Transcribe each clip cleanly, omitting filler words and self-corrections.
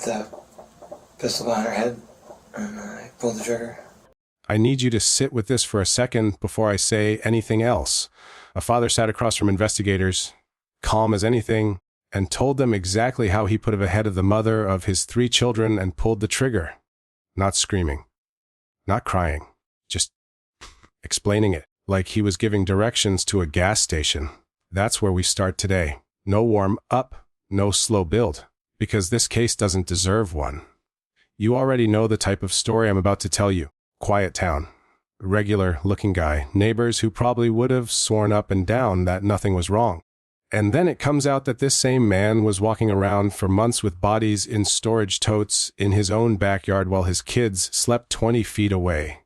the pistol behind her head, and I pulled the trigger. I need you to sit with this for a second before I say anything else. A father sat across from investigators, calm as anything, and told them exactly how he put ahead of the mother of his 3 children and pulled the trigger. Not screaming, not crying, just explaining it like he was giving directions to a gas station. That's where we start today. No warm up, no slow build, because this case doesn't deserve one. You already know the type of story I'm about to tell you. Quiet town. Regular looking guy. Neighbors who probably would have sworn up and down that nothing was wrong. And then it comes out that this same man was walking around for months with bodies in storage totes in his own backyard while his kids slept 20 feet away.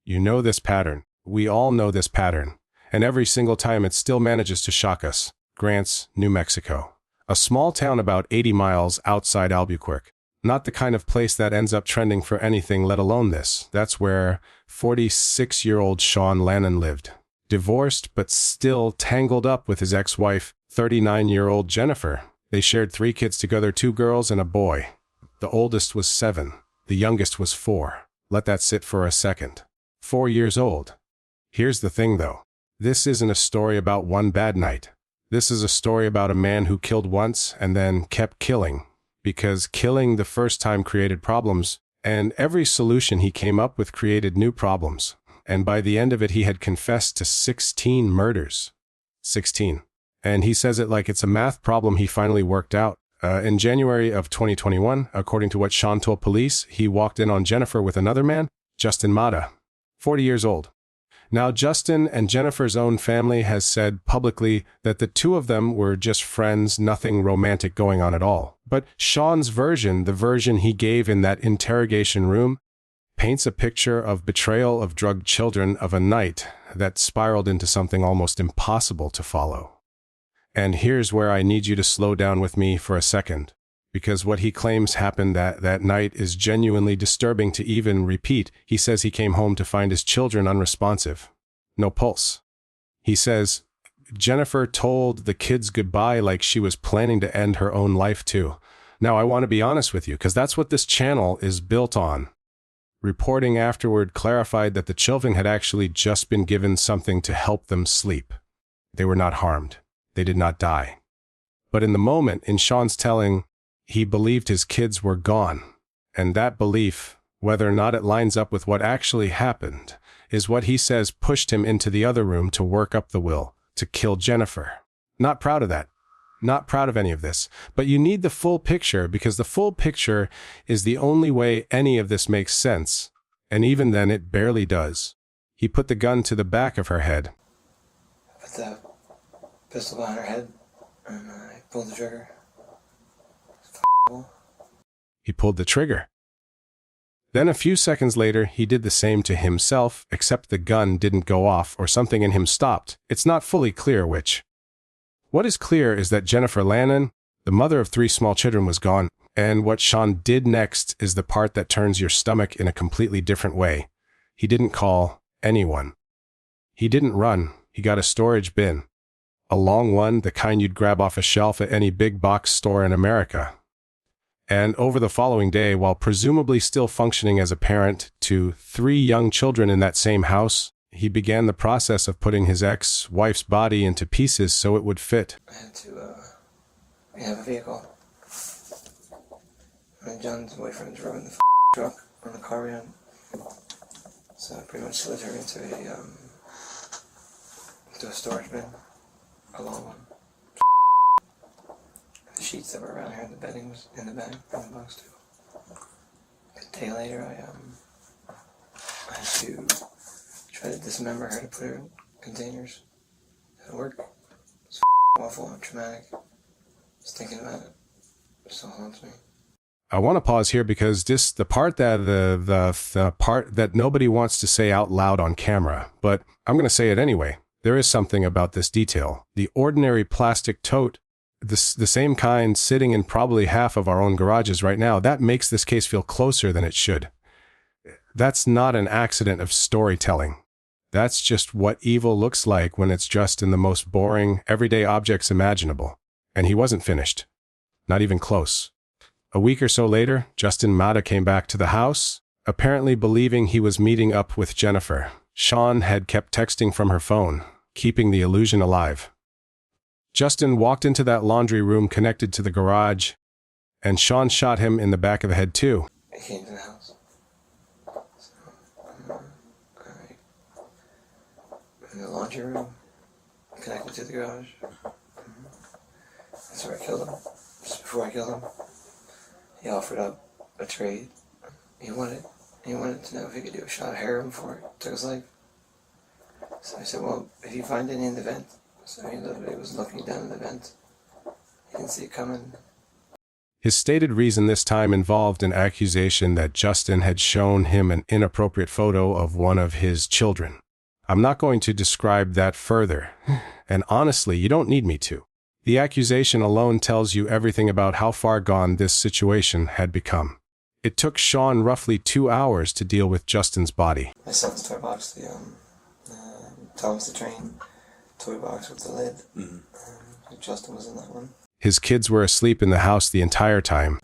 You know this pattern. We all know this pattern. And every single time it still manages to shock us. Grants, New Mexico. A small town about 80 miles outside Albuquerque. Not the kind of place that ends up trending for anything, let alone this. That's where 46-year-old Shawn Lannon lived. Divorced, but still tangled up with his ex-wife, 39-year-old Jennifer. They shared 3 kids together, 2 girls and a boy. The oldest was 7. The youngest was 4. Let that sit for a second. 4 years old. Here's the thing, though. This isn't a story about one bad night. This is a story about a man who killed once and then kept killing. Because killing the first time created problems, and every solution he came up with created new problems. And by the end of it, he had confessed to 16 murders. 16. And he says it like it's a math problem he finally worked out. In January of 2021, according to what Shawn told police, he walked in on Jennifer with another man, Justin Mata, 40 years old. Now, Justin and Jennifer's own family has said publicly that the 2 of them were just friends, nothing romantic going on at all. But Shawn's version, the version he gave in that interrogation room, paints a picture of betrayal of drugged children of a night that spiraled into something almost impossible to follow. And here's where I need you to slow down with me for a second, because what he claims happened that night is genuinely disturbing to even repeat. He says he came home to find his children unresponsive. No pulse. He says Jennifer told the kids goodbye like she was planning to end her own life too. Now, I want to be honest with you, because that's what this channel is built on. Reporting afterward clarified that the children had actually just been given something to help them sleep. They were not harmed. They did not die. But in the moment, in Shawn's telling, he believed his kids were gone. And that belief, whether or not it lines up with what actually happened, is what he says pushed him into the other room to work up the will to kill Jennifer. Not proud of that. Not proud of any of this. But you need the full picture, because the full picture is the only way any of this makes sense. And even then, it barely does. He put the gun to the back of her head. I put the pistol behind her head, and I pulled the trigger. He pulled the trigger. Then a few seconds later, he did the same to himself, except the gun didn't go off or something in him stopped. It's not fully clear which. What is clear is that Jennifer Lannon, the mother of 3 small children, was gone, and what Shawn did next is the part that turns your stomach in a completely different way. He didn't call anyone. He didn't run. He got a storage bin. A long one, the kind you'd grab off a shelf at any big box store in America. And over the following day, while presumably still functioning as a parent to 3 young children in that same house, he began the process of putting his ex-wife's body into pieces so it would fit. I had to have a vehicle. And John's boyfriend drove in the truck on the car we had. So I pretty much slid her into a storage bin, a long one. The sheets that were around here, the bedding was in the bag, in the box too. A day later, I had to try to dismember her to put her in containers. It worked. It's awful and traumatic. Just thinking about it still haunts me. I want to pause here because the part that nobody wants to say out loud on camera, but I'm going to say it anyway. There is something about this detail. The ordinary plastic tote, the same kind sitting in probably half of our own garages right now, that makes this case feel closer than it should. That's not an accident of storytelling. That's just what evil looks like when it's dressed in the most boring, everyday objects imaginable. And he wasn't finished. Not even close. A week or so later, Justin Mata came back to the house, apparently believing he was meeting up with Jennifer. Shawn had kept texting from her phone, keeping the illusion alive. Justin walked into that laundry room connected to the garage, and Shawn shot him in the back of the head too. I came to the house. So, alright. In the laundry room, connected to the garage. That's where I killed him. Just before I killed him, he offered up a trade. He wanted to know if he could do a shot of heroin before he took his life. So I said, well, if you find any in the vent. So he literally was looking down in the vent. He didn't see it coming. His stated reason this time involved an accusation that Justin had shown him an inappropriate photo of one of his children. I'm not going to describe that further, and honestly, you don't need me to. The accusation alone tells you everything about how far gone this situation had become. It took Shawn roughly 2 hours to deal with Justin's body. My son's toy box, the Thomas the Train toy box with the lid. Justin was in that one. His kids were asleep in the house the entire time.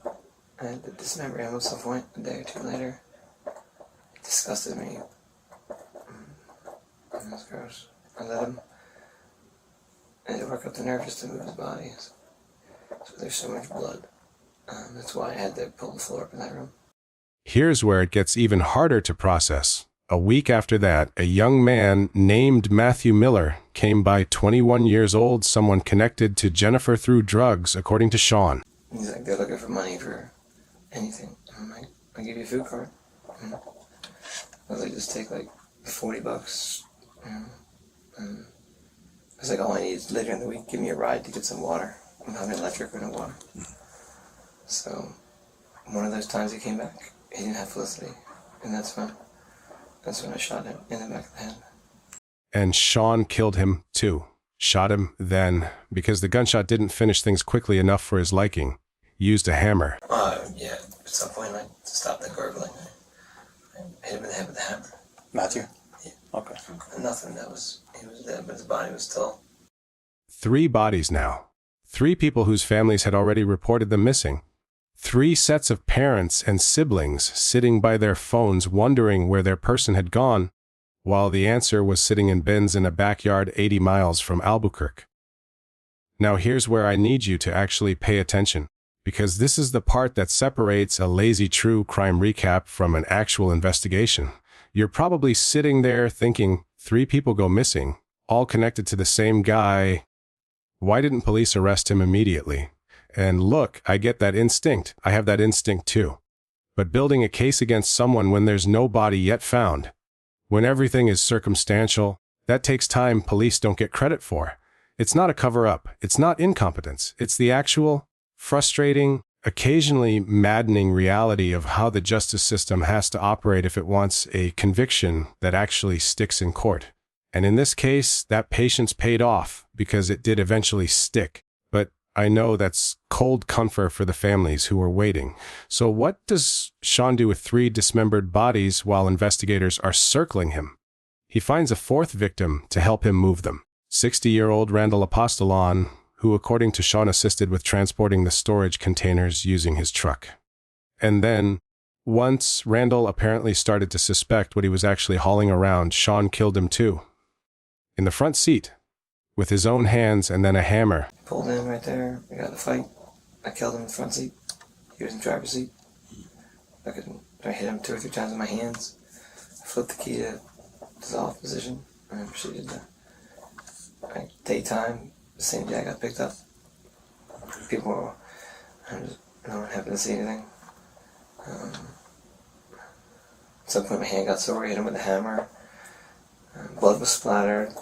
I had to dismember him at some point, a day or two later. It disgusted me. It was gross. I let him. I had to work up the nerve just to move his body. So there's so much blood. That's why I had to pull the floor up in that room. Here's where it gets even harder to process. A week after that, a young man named Matthew Miller came by, 21 years old, someone connected to Jennifer through drugs, according to Shawn. He's like, they're looking for money for anything. I'm like, I'll give you a food card. I was like, just take like $40. And I was like, all I need is later in the week, give me a ride to get some water. I'm not electric or no water. So, one of those times he came back, he didn't have Felicity. And that's when I shot him in the back of the head. And Shawn killed him too. Shot him then, because the gunshot didn't finish things quickly enough for his liking. Used a hammer. Yeah, at some point I stopped the gurgling. I hit him in the head with the hammer. Matthew? Yeah. Okay. Nothing, he was dead, but his body was still. 3 bodies now. 3 people whose families had already reported them missing. 3 sets of parents and siblings sitting by their phones wondering where their person had gone, while the answer was sitting in bins in a backyard 80 miles from Albuquerque. Now here's where I need you to actually pay attention, because this is the part that separates a lazy true crime recap from an actual investigation. You're probably sitting there thinking, 3 people go missing, all connected to the same guy. Why didn't police arrest him immediately? And look, I get that instinct. I have that instinct too. But building a case against someone when there's no body yet found, when everything is circumstantial, that takes time police don't get credit for. It's not a cover-up. It's not incompetence. It's the actual, frustrating, occasionally maddening reality of how the justice system has to operate if it wants a conviction that actually sticks in court. And in this case, that patience paid off because it did eventually stick. But I know that's cold comfort for the families who were waiting. So what does Shawn do with 3 dismembered bodies while investigators are circling him? He finds a 4th victim to help him move them. 60-year-old Randall Apostolon, who according to Shawn assisted with transporting the storage containers using his truck. And then, once Randall apparently started to suspect what he was actually hauling around, Shawn killed him too. In the front seat, with his own hands and then a hammer. Pulled in right there, we got in a fight. I killed him in the front seat. He was in the driver's seat. I hit him 2 or 3 times with my hands. I flipped the key to dissolve position and proceeded to daytime, the same day I got picked up. People were, no one happened to see anything. At some point my hand got sore, I hit him with a hammer. Blood was splattered.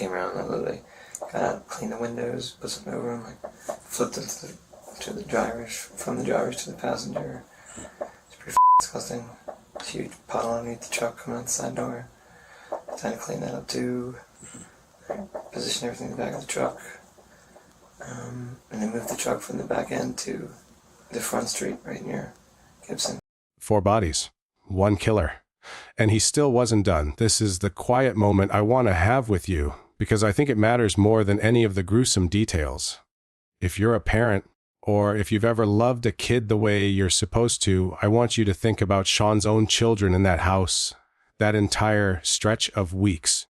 Came around, I literally got out, cleaned the windows, put something over them, flipped them to the drivers, from the drivers to the passenger. It's pretty disgusting. Huge puddle underneath the truck coming out the side door. Time to clean that up too. Position everything in the back of the truck. And then moved the truck from the back end to the front street right near Gibson. 4 bodies, 1 killer. And he still wasn't done. This is the quiet moment I want to have with you, because I think it matters more than any of the gruesome details. If you're a parent, Or if you've ever loved a kid the way you're supposed to, I want you to think about Shawn's own children in that house, that entire stretch of weeks.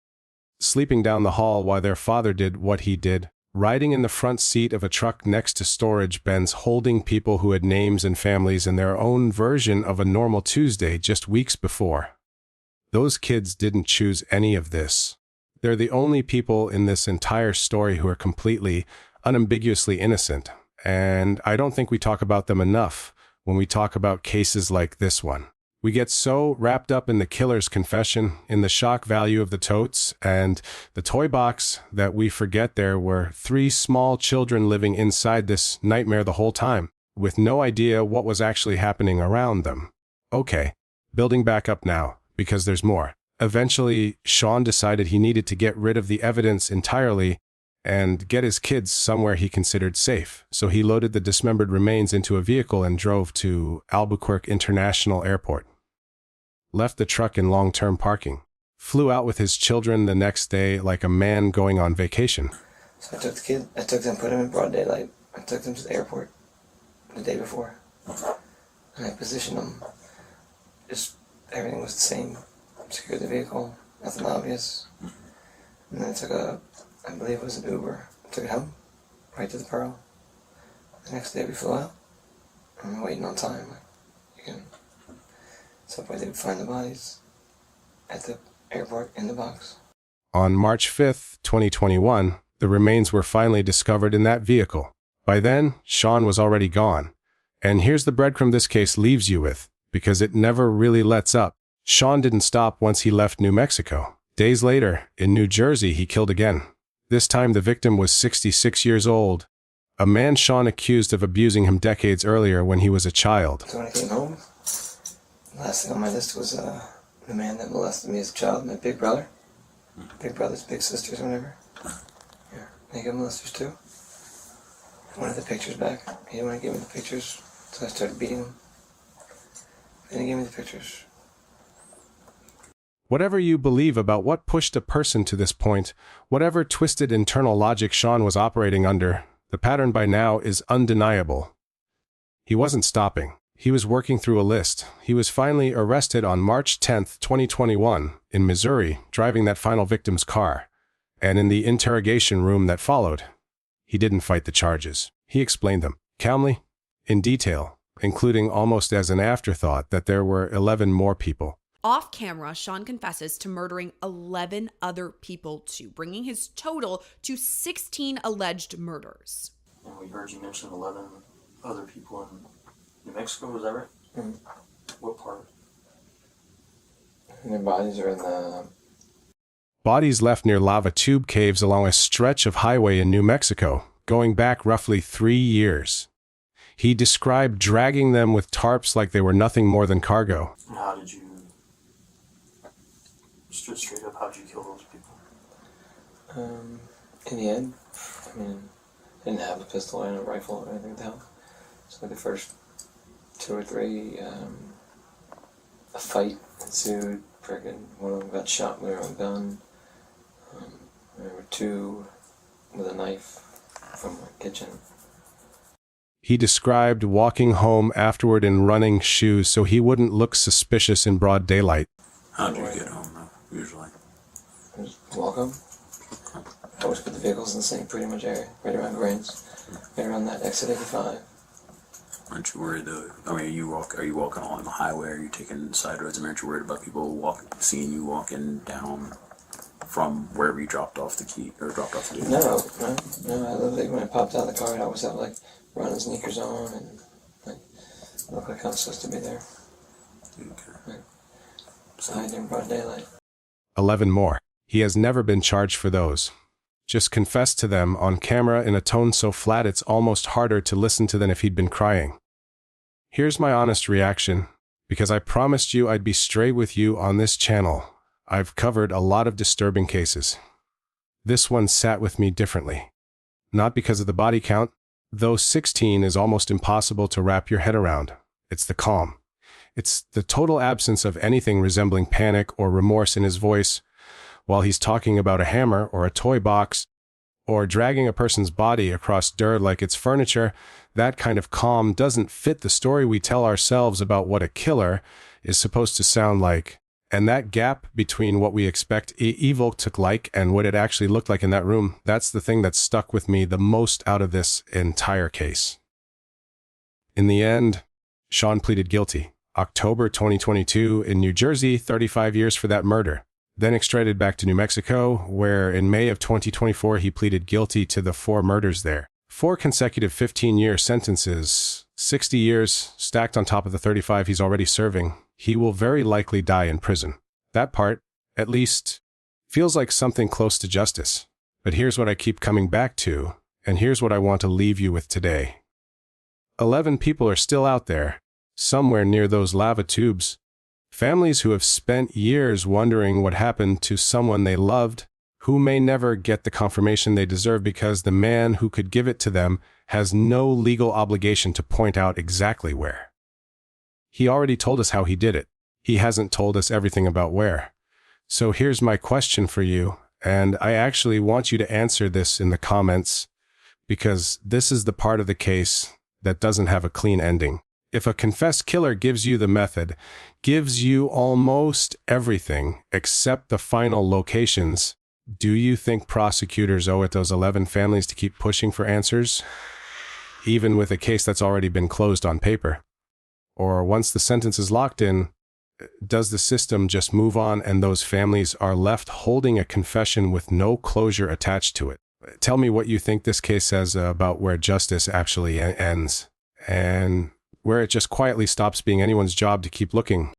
Sleeping down the hall while their father did what he did, riding in the front seat of a truck next to storage bins, holding people who had names and families in their own version of a normal Tuesday just weeks before. Those kids didn't choose any of this. They're the only people in this entire story who are completely, unambiguously innocent. And I don't think we talk about them enough when we talk about cases like this one. We get so wrapped up in the killer's confession, in the shock value of the totes and the toy box, that we forget there were 3 small children living inside this nightmare the whole time, with no idea what was actually happening around them. Okay, building back up now, because there's more. Eventually, Shawn decided he needed to get rid of the evidence entirely and get his kids somewhere he considered safe. So he loaded the dismembered remains into a vehicle and drove to Albuquerque International Airport. Left the truck in long-term parking. Flew out with his children the next day like a man going on vacation. So I took them, put them in broad daylight. I took them to the airport the day before. And I positioned them. Just everything was the same. Secured the vehicle, nothing obvious. And then I took I believe it was an Uber. Took it home, right to the Pearl. The next day we flew out. I'm waiting on time. So they would find the bodies at the airport in the box. On March 5th, 2021, the remains were finally discovered in that vehicle. By then, Shawn was already gone. And here's the breadcrumb this case leaves you with, because it never really lets up. Shawn didn't stop once he left New Mexico. Days later, in New Jersey, he killed again. This time the victim was 66 years old, a man Shawn accused of abusing him decades earlier when he was a child. So when I came home, the last thing on my list was the man that molested me as a child, my big brother. Big brothers, big sisters, whatever. Yeah, they got molesters too. I wanted the pictures back. He didn't want to give me the pictures, so I started beating him. He didn't give me the pictures. Whatever you believe about what pushed a person to this point, whatever twisted internal logic Shawn was operating under, the pattern by now is undeniable. He wasn't stopping. He was working through a list. He was finally arrested on March 10th, 2021, in Missouri, driving that final victim's car. And in the interrogation room that followed, he didn't fight the charges. He explained them, calmly, in detail, including almost as an afterthought that there were 11 more people. Off camera, Shawn confesses to murdering 11 other people too, bringing his total to 16 alleged murders. And we heard you mention 11 other people in New Mexico, is that right? Mm-hmm. What part? And their bodies are in the... Bodies left near lava tube caves along a stretch of highway in New Mexico, going back roughly 3 years. He described dragging them with tarps like they were nothing more than cargo. And how did you... Straight up, how'd you kill those people? In the end, I didn't have a pistol and a rifle or anything to help. So the first 2 or 3, a fight ensued. One of them got shot with their own gun. There were 2 with a knife from my kitchen. He described walking home afterward in running shoes so he wouldn't look suspicious in broad daylight. How'd you get home, though, usually? Just walk home. I always put the vehicles in the same pretty much area, right around Grains, right around that exit 85. Aren't you worried though? I mean, are you walking along the highway? Are you taking side roads? I mean, aren't you worried about people seeing you walking down from wherever you dropped off the key or dropped off the key? No. I literally, when I popped out of the car, I always have like running sneakers on and like look like I'm supposed to be there. Okay. So I in broad daylight. 11 more. He has never been charged for those. Just confessed to them on camera in a tone so flat it's almost harder to listen to than if he'd been crying. Here's my honest reaction, because I promised you I'd be straight with you on this channel. I've covered a lot of disturbing cases. This one sat with me differently. Not because of the body count, though 16 is almost impossible to wrap your head around. It's the calm. It's the total absence of anything resembling panic or remorse in his voice while he's talking about a hammer or a toy box or dragging a person's body across dirt like it's furniture That kind of calm doesn't fit the story we tell ourselves about what a killer is supposed to sound like. And that gap between what we expect evil to look like and what it actually looked like in that room, that's the thing that stuck with me the most out of this entire case. In the end, Shawn pleaded guilty. October 2022 in New Jersey, 35 years for that murder. Then extradited back to New Mexico, where in May of 2024 he pleaded guilty to the 4 murders there. 4 consecutive 15-year sentences, 60 years stacked on top of the 35 he's already serving. He will very likely die in prison. That part, at least, feels like something close to justice. But here's what I keep coming back to, and here's what I want to leave you with today. 11 people are still out there, somewhere near those lava tubes. Families who have spent years wondering what happened to someone they loved, who may never get the confirmation they deserve because the man who could give it to them has no legal obligation to point out exactly where. He already told us how he did it. He hasn't told us everything about where. So here's my question for you, and I actually want you to answer this in the comments, because this is the part of the case that doesn't have a clean ending. If a confessed killer gives you the method, gives you almost everything except the final locations, do you think prosecutors owe it those 11 families to keep pushing for answers, even with a case that's already been closed on paper? Or once the sentence is locked in, does the system just move on and those families are left holding a confession with no closure attached to it? Tell me what you think this case says about where justice actually ends, and where it just quietly stops being anyone's job to keep looking.